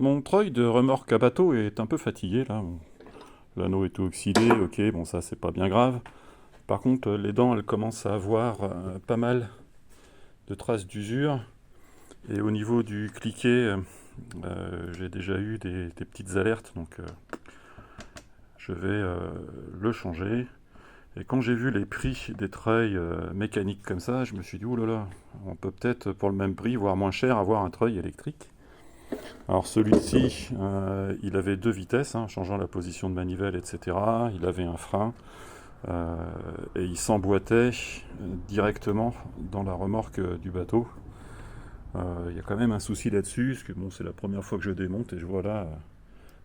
Mon treuil de remorque à bateau est un peu fatigué là. L'anneau est tout oxydé, ok, bon ça c'est pas bien grave. Par contre, les dents elles commencent à avoir pas mal de traces d'usure. Et au niveau du cliquet, j'ai déjà eu des petites alertes, donc je vais le changer. Et quand j'ai vu les prix des treuils mécaniques comme ça, je me suis dit, oh là là, on peut peut-être pour le même prix, voire moins cher, avoir un treuil électrique. Alors celui-ci, il avait deux vitesses, hein, changeant la position de manivelle, etc. Il avait un frein euh, et il s'emboîtait directement dans la remorque du bateau. Il y a quand même un souci là-dessus, parce que bon, c'est la première fois que je démonte et je vois là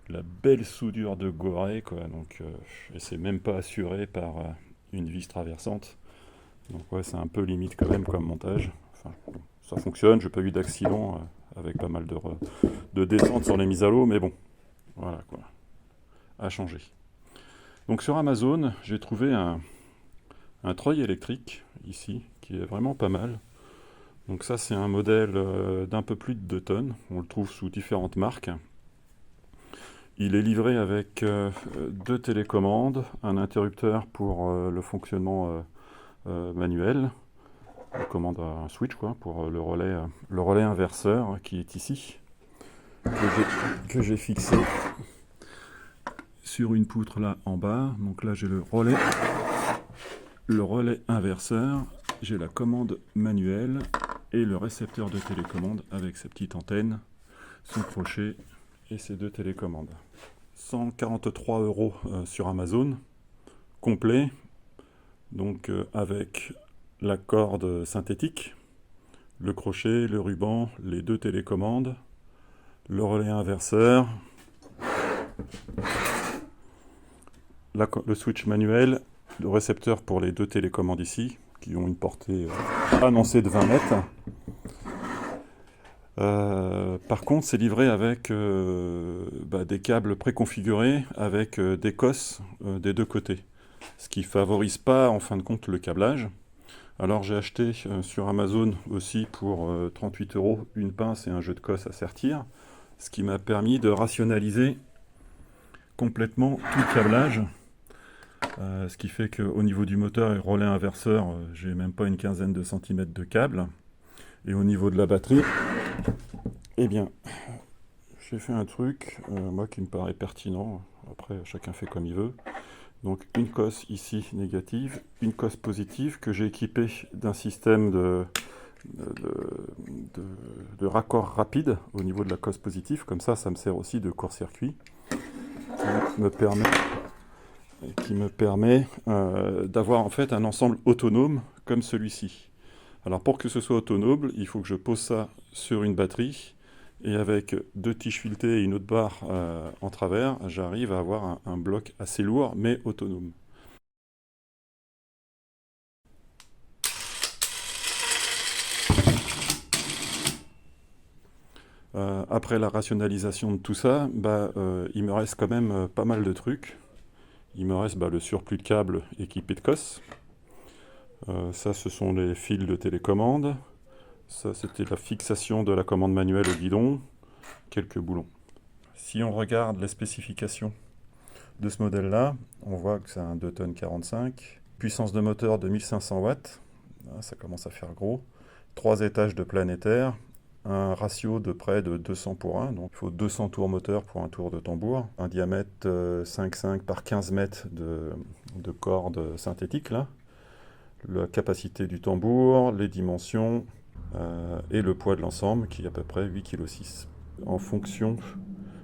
la belle soudure de Gorée, quoi. Donc, et c'est même pas assuré par une vis traversante. Donc ouais, c'est un peu limite quand même comme montage. Enfin, bon, ça fonctionne, j'ai pas eu d'accident avec pas mal de descentes sur les mises à l'eau, mais bon, voilà quoi, à changer. Donc sur Amazon, j'ai trouvé un treuil électrique ici, qui est vraiment pas mal. Donc ça c'est un modèle d'un peu plus de 2 tonnes, on le trouve sous différentes marques. Il est livré avec deux télécommandes, un interrupteur pour le fonctionnement manuel, on commande un switch quoi, pour le relais inverseur qui est ici, que j'ai fixé sur une poutre là en bas. Donc là j'ai le relais inverseur, j'ai la commande manuelle et le récepteur de télécommande avec sa petite antenne, son crochet et ses deux télécommandes. 143 € sur Amazon, complet, donc avec la corde synthétique, le crochet, le ruban, les deux télécommandes, le relais inverseur, le switch manuel, le récepteur pour les deux télécommandes ici, qui ont une portée annoncée de 20 mètres. Par contre, c'est livré avec des câbles préconfigurés avec des cosses des deux côtés, ce qui favorise pas en fin de compte le câblage. Alors j'ai acheté sur Amazon aussi pour 38 € une pince et un jeu de cosse à sertir, ce qui m'a permis de rationaliser complètement tout le câblage. Ce qui fait qu'au niveau du moteur et relais inverseur, j'ai même pas une quinzaine de centimètres de câble. Et au niveau de la batterie, eh bien, j'ai fait un truc, moi qui me paraît pertinent. Après, chacun fait comme il veut. Donc une cosse ici négative, une cosse positive que j'ai équipée d'un système de, de raccord rapide au niveau de la cosse positive. Comme ça me sert aussi de court-circuit qui me permet d'avoir en fait un ensemble autonome comme celui-ci. Alors pour que ce soit autonome, il faut que je pose ça sur une batterie et avec deux tiges filetées et une autre barre en travers, j'arrive à avoir un bloc assez lourd mais autonome. Après la rationalisation de tout ça, il me reste quand même pas mal de trucs. Il me reste le surplus de câbles équipé de cosses. Ça, ce sont les fils de télécommande. Ça, c'était la fixation de la commande manuelle au guidon. Quelques boulons. Si on regarde les spécifications de ce modèle-là, on voit que c'est un 2 tonnes 45. Puissance de moteur de 1500 watts. Ah, ça commence à faire gros. 3 étages de planétaire. Un ratio de près de 200 pour 1, donc il faut 200 tours moteur pour un tour de tambour, un diamètre 5,5 par 15 mètres de corde synthétique, là. La capacité du tambour, les dimensions et le poids de l'ensemble qui est à peu près 8,6 kg. En fonction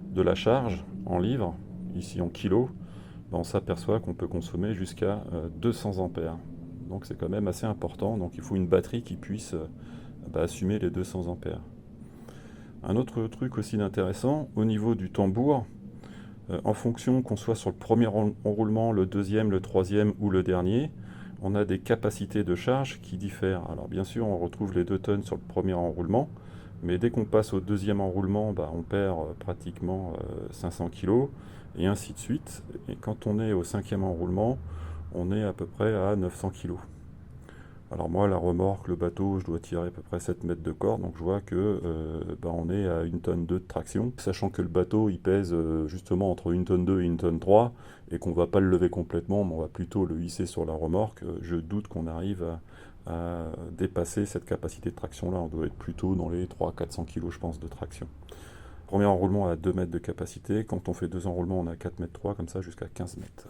de la charge en livres, ici en kilos, on s'aperçoit qu'on peut consommer jusqu'à 200 ampères. Donc c'est quand même assez important, donc il faut une batterie qui puisse assumer les 200 ampères. Un autre truc aussi intéressant, au niveau du tambour, en fonction qu'on soit sur le premier enroulement, le deuxième, le troisième ou le dernier, on a des capacités de charge qui diffèrent. Alors bien sûr, on retrouve les 2 tonnes sur le premier enroulement, mais dès qu'on passe au deuxième enroulement, on perd pratiquement 500 kg, et ainsi de suite. Et quand on est au cinquième enroulement, on est à peu près à 900 kg. Alors moi, la remorque, le bateau, je dois tirer à peu près 7 mètres de corde, donc je vois que on est à 1 tonne 2 de traction, sachant que le bateau il pèse justement entre 1 tonne 2 et 1 tonne 3, et qu'on va pas le lever complètement, mais on va plutôt le hisser sur la remorque. Je doute qu'on arrive à dépasser cette capacité de traction là, on doit être plutôt dans les 300-400 kg je pense de traction. Premier enroulement à 2 mètres de capacité, quand on fait 2 enroulements on a 4 mètres 3, comme ça jusqu'à 15 mètres.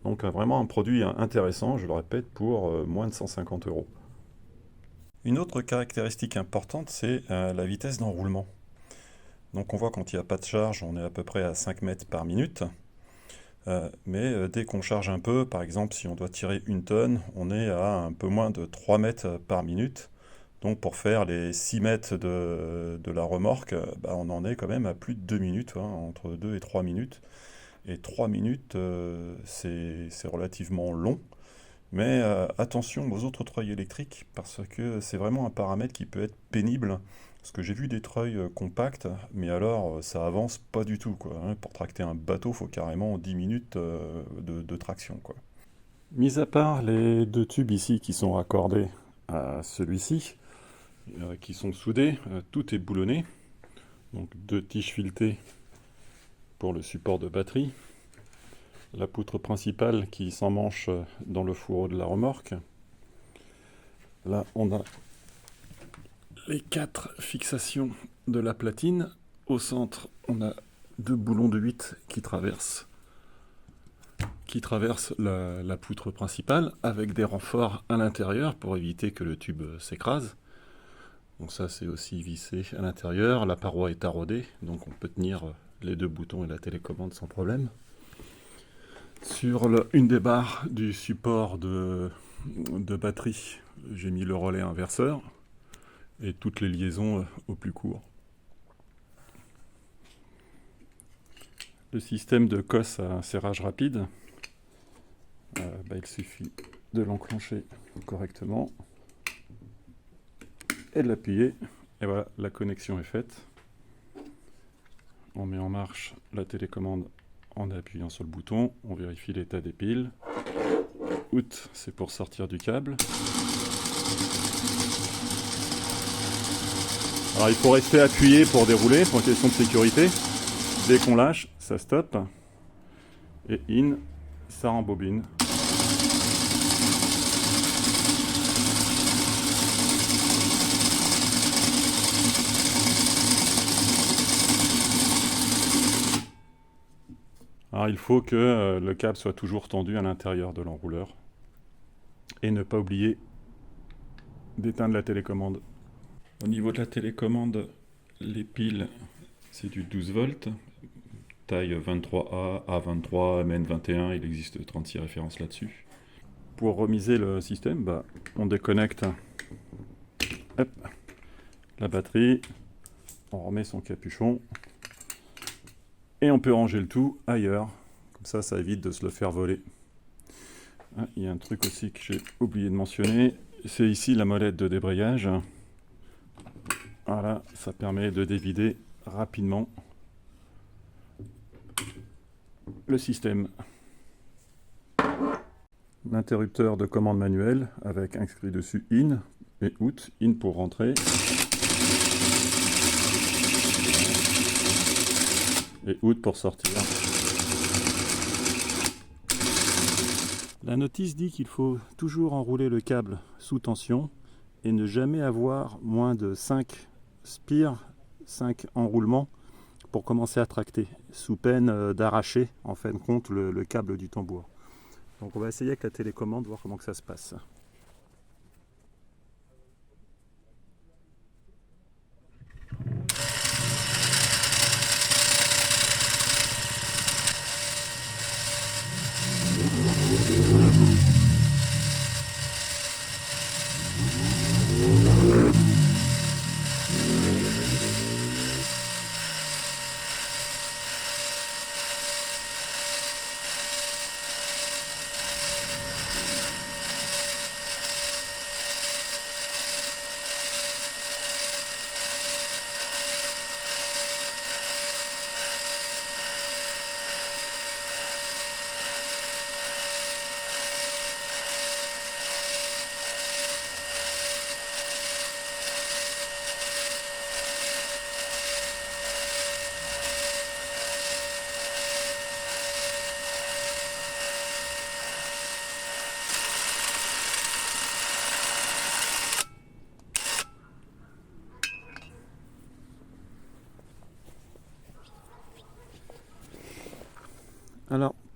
Donc vraiment un produit intéressant, je le répète, pour moins de 150 euros. Une autre caractéristique importante, c'est la vitesse d'enroulement. Donc on voit quand il n'y a pas de charge, on est à peu près à 5 mètres par minute. Mais dès qu'on charge un peu, par exemple si on doit tirer 1 tonne, on est à un peu moins de 3 mètres par minute. Donc pour faire les 6 mètres de la remorque, on en est quand même à plus de 2 minutes, hein, entre 2 et 3 minutes. Et 3 minutes, c'est relativement long. Mais attention aux autres treuils électriques, parce que c'est vraiment un paramètre qui peut être pénible. Parce que j'ai vu des treuils compacts, mais alors ça avance pas du tout, quoi, hein. Pour tracter un bateau, il faut carrément 10 minutes de traction, quoi. Mis à part les 2 tubes ici qui sont raccordés à celui-ci, qui sont soudés, tout est boulonné. Donc 2 tiges filetées pour le support de batterie. La poutre principale qui s'emmanche dans le fourreau de la remorque. Là, on a les 4 fixations de la platine. Au centre, on a 2 boulons de 8 qui traversent la poutre principale, avec des renforts à l'intérieur pour éviter que le tube s'écrase. Donc ça, c'est aussi vissé à l'intérieur. La paroi est taraudée, donc on peut tenir les 2 boutons et la télécommande sans problème. Sur une des barres du support de batterie, j'ai mis le relais inverseur et toutes les liaisons au plus court. Le système de cosse à serrage rapide, il suffit de l'enclencher correctement et de l'appuyer. Et voilà, la connexion est faite. On met en marche la télécommande en appuyant sur le bouton, on vérifie l'état des piles. Out, c'est pour sortir du câble. Alors il faut rester appuyé pour dérouler, pour une question de sécurité. Dès qu'on lâche, ça stoppe. Et in, ça rembobine. Alors il faut que le câble soit toujours tendu à l'intérieur de l'enrouleur. Et ne pas oublier d'éteindre la télécommande. Au niveau de la télécommande, les piles, c'est du 12 volts. Taille 23A, A23, MN21, il existe 36 références là-dessus. Pour remiser le système, on déconnecte la batterie, on remet son capuchon. Et on peut ranger le tout ailleurs, comme ça, ça évite de se le faire voler. Ah, il y a un truc aussi que j'ai oublié de mentionner, c'est ici la molette de débrayage. Voilà, ça permet de dévider rapidement le système. L'interrupteur de commande manuelle avec inscrit dessus IN et OUT. IN pour rentrer. Et OUT pour sortir. La notice dit qu'il faut toujours enrouler le câble sous tension et ne jamais avoir moins de 5 spires, 5 enroulements pour commencer à tracter, sous peine d'arracher en fin de compte le câble du tambour. Donc on va essayer avec la télécommande, voir comment que ça se passe.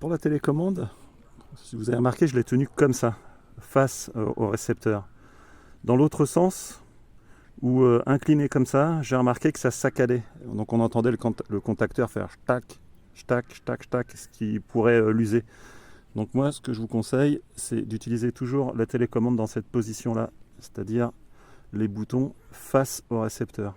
pour la télécommande, si vous avez remarqué, je l'ai tenu comme ça, face au récepteur. Dans l'autre sens, ou incliné comme ça, j'ai remarqué que ça saccadait. Donc on entendait le contacteur faire tac, tac, tac, tac, ce qui pourrait l'user. Donc moi, ce que je vous conseille, c'est d'utiliser toujours la télécommande dans cette position-là, c'est-à-dire les boutons face au récepteur.